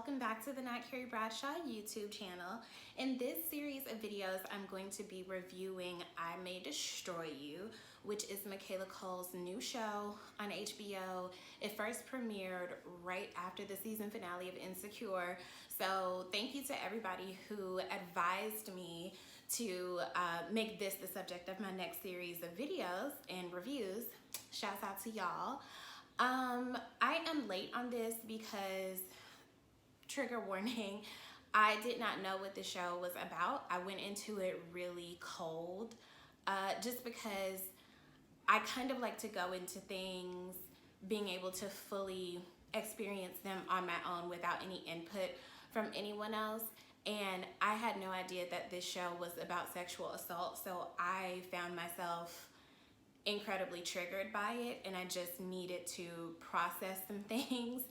welcome back to the Not Carrie Bradshaw YouTube channel. In this series of videos, I'm going to be reviewing I May Destroy You, which is Michaela Coel's new show on HBO. It first premiered right after the season finale of Insecure. So thank you to everybody who advised me to make this the subject of my next series of videos and reviews. Shouts out to y'all. I am late on this because, trigger warning, I did not know what the show was about. I went into it really cold, just because I kind of like to go into things being able to fully experience them on my own without any input from anyone else. And I had no idea that this show was about sexual assault, so I found myself incredibly triggered by it, and I just needed to process some things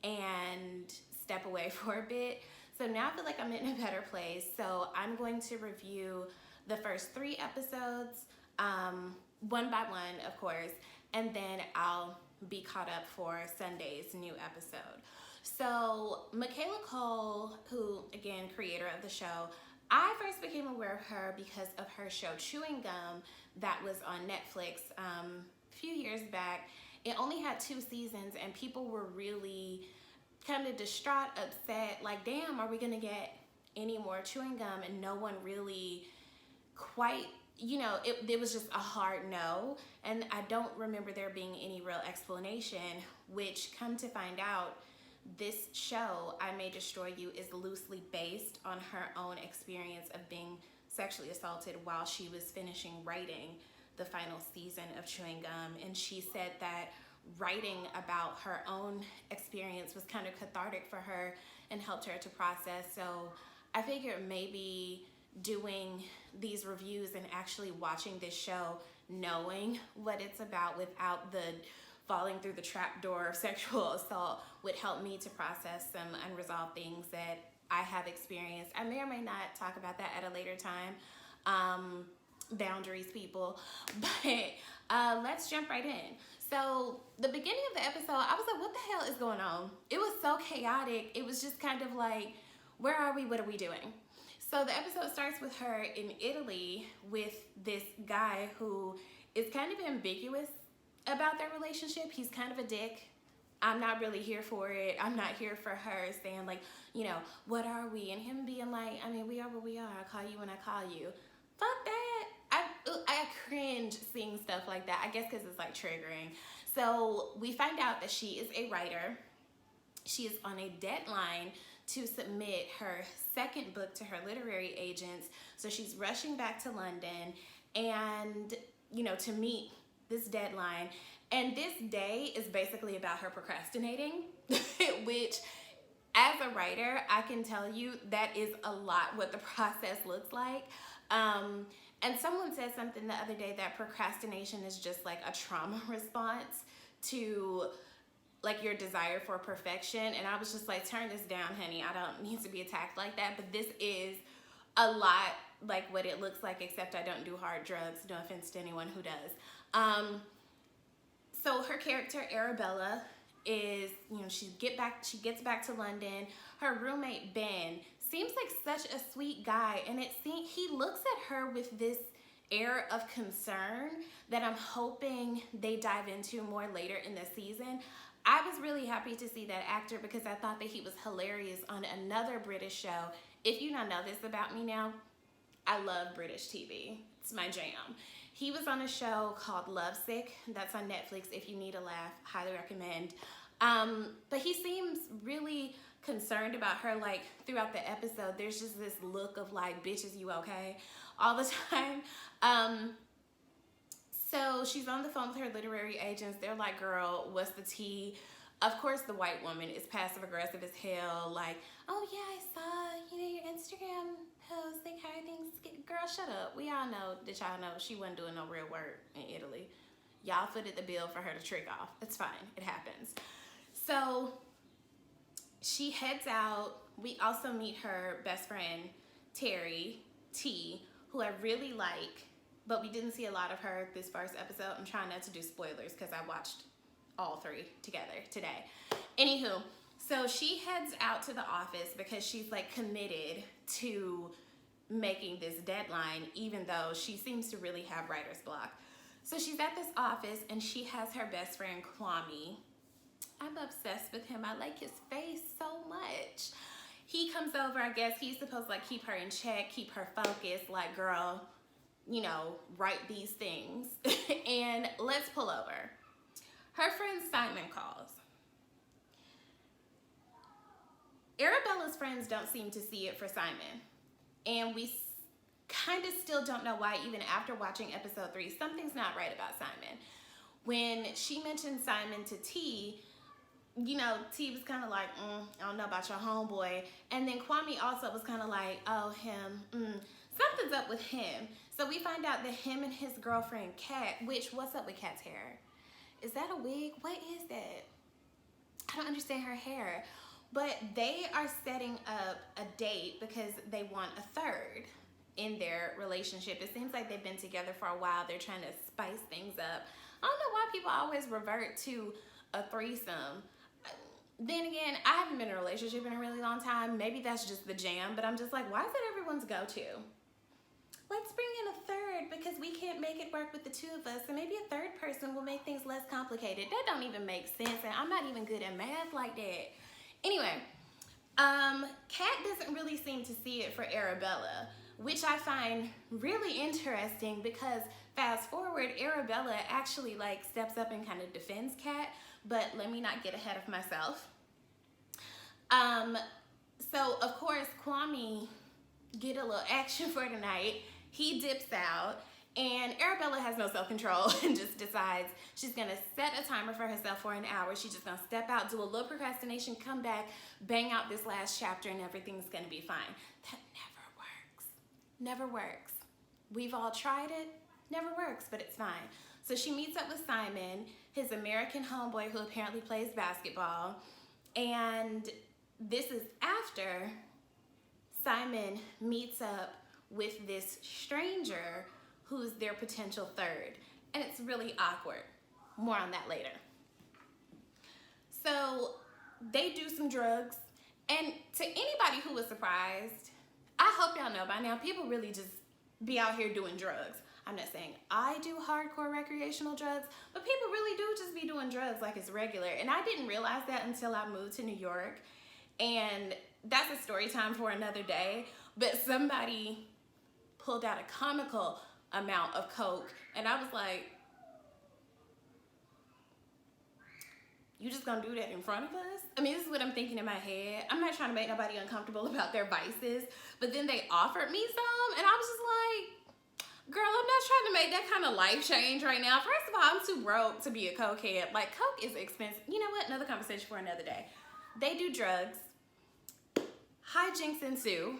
and step away for a bit. So now I feel like I'm in a better place. So I'm going to review the first 3 episodes, one by one, of course, and then I'll be caught up for Sunday's new episode. So Michaela Coel, who, again, creator of the show, I first became aware of her because of her show Chewing Gum that was on Netflix a few years back. It only had 2 seasons and people were really kind of distraught, upset, like, damn, are we gonna get any more chewing gum? And no one really quite, it was just a hard no. And I don't remember there being any real explanation, which, come to find out, this show, I May Destroy You, is loosely based on her own experience of being sexually assaulted while she was finishing writing the final season of Chewing Gum. And she said that writing about her own experience was kind of cathartic for her and helped her to process. So I figured maybe doing these reviews and actually watching this show, knowing what it's about without the falling through the trapdoor of sexual assault, would help me to process some unresolved things that I have experienced. I may or may not talk about that at a later time. Boundaries, people. But let's jump right in. So the beginning of the episode, I was like, what the hell is going on? It was so chaotic. It was just kind of like, where are we? What are we doing? So the episode starts with her in Italy with this guy who is kind of ambiguous about their relationship. He's kind of a dick. I'm not really here for it. I'm not here for her saying, like, what are we? And him being like, I mean, we are what we are. I call you when I call you. Fuck that. I cringe seeing stuff like that. I guess because it's like triggering. So we find out that she is a writer. She is on a deadline to submit her 2nd book to her literary agents. So she's rushing back to London and, to meet this deadline. And this day is basically about her procrastinating, which, as a writer, I can tell you that is a lot what the process looks like. And someone said something the other day that procrastination is just like a trauma response to like your desire for perfection. And I was just like, turn this down, honey. I don't need to be attacked like that. But this is a lot like what it looks like, except I don't do hard drugs. No offense to anyone who does. So her character, Arabella, is, she gets back to London. Her roommate, Ben, seems like such a sweet guy. And he looks at her with this air of concern that I'm hoping they dive into more later in the season. I was really happy to see that actor because I thought that he was hilarious on another British show. If you don't know this about me now, I love British TV. It's my jam. He was on a show called Lovesick. That's on Netflix. If you need a laugh, highly recommend. But he seems really concerned about her, like, throughout the episode. There's just this look of like, bitch, is you okay? All the time. So she's on the phone with her literary agents. They're like, girl, what's the tea? Of course, the white woman is passive aggressive as hell. Like, oh yeah, I saw, your Instagram post. Like, how are things? Girl, shut up. We all know that y'all know she wasn't doing no real work in Italy. Y'all footed the bill for her to trick off. It's fine. It happens. So she heads out. We also meet her best friend, Terry T, who I really like, but we didn't see a lot of her this first episode. I'm trying not to do spoilers because I watched all 3 together today. Anywho, So she heads out to the office because she's like committed to making this deadline, even though she seems to really have writer's block. So she's at this office and she has her best friend Kwame. I'm obsessed with him. I like his face so much. He comes over, I guess he's supposed to like keep her in check, keep her focused, like, girl, you know, write these things. And let's pull over. Her friend Simon calls. Arabella's friends don't seem to see it for Simon. And we kind of still don't know why, even after watching episode 3. Something's not right about Simon. When she mentioned Simon to T, you know, T was kind of like, I don't know about your homeboy. And then Kwame also was kind of like, oh, him, something's up with him. So we find out that him and his girlfriend, Kat, which, what's up with Kat's hair? Is that a wig? What is that? I don't understand her hair. But they are setting up a date because they want a third in their relationship. It seems like they've been together for a while. They're trying to spice things up. I don't know why people always revert to a threesome. Then again, I haven't been in a relationship in a really long time. Maybe that's just the jam, but I'm just like, why is that everyone's go-to? Let's bring in a third because we can't make it work with the two of us, and maybe a third person will make things less complicated. That don't even make sense, and I'm not even good at math like that. Anyway, Kat doesn't really seem to see it for Arabella, which I find really interesting because fast forward, Arabella actually like steps up and kind of defends Kat, but let me not get ahead of myself. So of course, Kwame get a little action for tonight. He dips out, and Arabella has no self-control and just decides she's gonna set a timer for herself for an hour. She's just gonna step out, do a little procrastination, come back, bang out this last chapter, and everything's gonna be fine. That never works. Never works. We've all tried it. Never works, but it's fine. So she meets up with Simon, his American homeboy who apparently plays basketball, and this is after Simon meets up with this stranger who's their potential third. And it's really awkward. More on that later. So they do some drugs. And to anybody who was surprised, I hope y'all know by now, people really just be out here doing drugs. I'm not saying I do hardcore recreational drugs, but people really do just be doing drugs like it's regular. And I didn't realize that until I moved to New York. And that's a story time for another day. But somebody pulled out a comical amount of coke, and I was like, you just gonna do that in front of us? I mean, this is what I'm thinking in my head. I'm not trying to make nobody uncomfortable about their vices, but then they offered me some, and I was just like, girl, I'm not trying to make that kind of life change right now. First of all, I'm too broke to be a cokehead. Like, coke is expensive. You know what? Another conversation for another day. They do drugs. Hijinks ensue.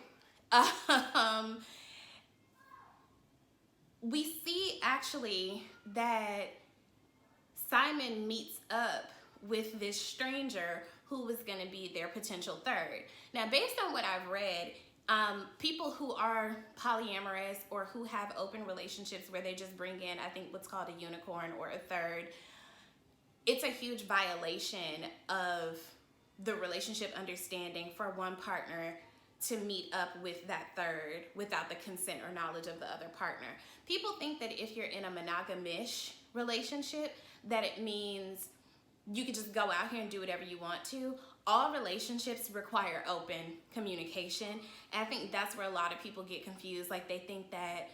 We see actually that Simon meets up with this stranger who was going to be their potential third. Now, based on what I've read, people who are polyamorous or who have open relationships where they just bring in, I think, what's called a unicorn or a third, it's a huge violation of the relationship understanding for one partner to meet up with that third without the consent or knowledge of the other partner. People think that if you're in a monogamish relationship, that it means you could just go out here and do whatever you want to. All relationships require open communication. And I think that's where a lot of people get confused. Like, they think that,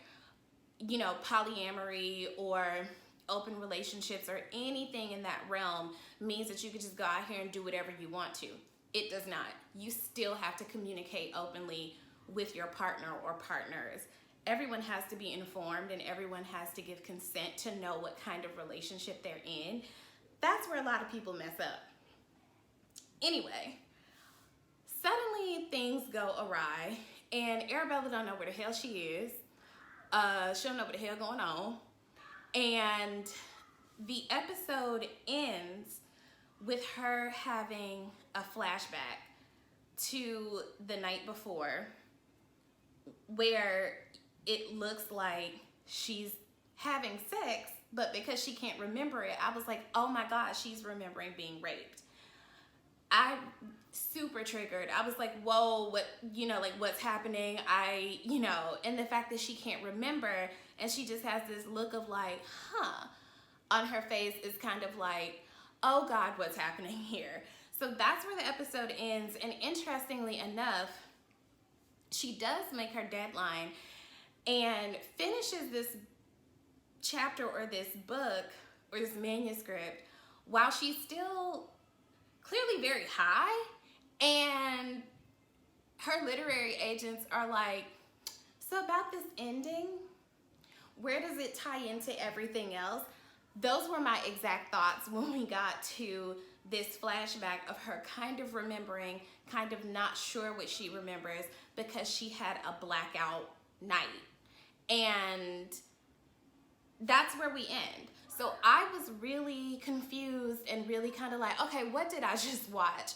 you know, polyamory or open relationships or anything in that realm means that you could just go out here and do whatever you want to. It does not. You still have to communicate openly with your partner or partners. Everyone has to be informed and everyone has to give consent to know what kind of relationship they're in. That's where a lot of people mess up. Anyway, suddenly things go awry and Arabella don't know where the hell she is. She don't know what the hell going on. And the episode ends with her having a flashback to the night before where it looks like she's having sex, but because she can't remember it, I was like, oh my God, she's remembering being raped. I super triggered. I was like, whoa, what, like what's happening? And the fact that she can't remember and she just has this look of like, huh, on her face is kind of like, oh God, what's happening here? So that's where the episode ends. And interestingly enough, she does make her deadline and finishes this chapter or this book or this manuscript while she's still clearly very high. And her literary agents are like, so about this ending, where does it tie into everything else? Those were my exact thoughts when we got to this flashback of her kind of remembering, kind of not sure what she remembers because she had a blackout night. And that's where we end. So I was really confused and really kind of like, okay, what did I just watch?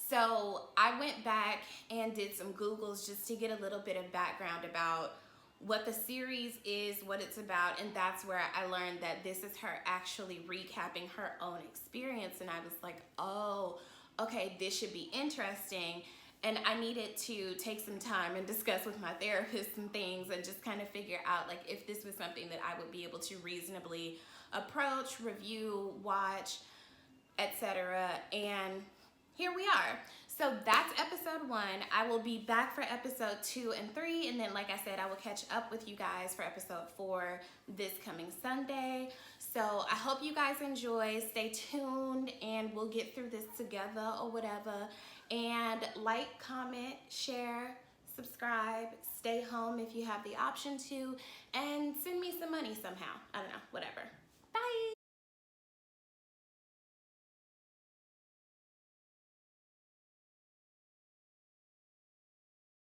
So I went back and did some Googles just to get a little bit of background about what the series is, what it's about, and that's where I learned that this is her actually recapping her own experience. And I was like, oh, okay, this should be interesting. And I needed to take some time and discuss with my therapist some things and just kind of figure out like if this was something that I would be able to reasonably approach, review, watch, etc. And here we are. So that's episode 1. I will be back for episode 2 and 3. And then, like I said, I will catch up with you guys for episode 4 this coming Sunday. So I hope you guys enjoy. Stay tuned and we'll get through this together or whatever. And like, comment, share, subscribe, stay home if you have the option to, and send me some money somehow. I don't know, whatever.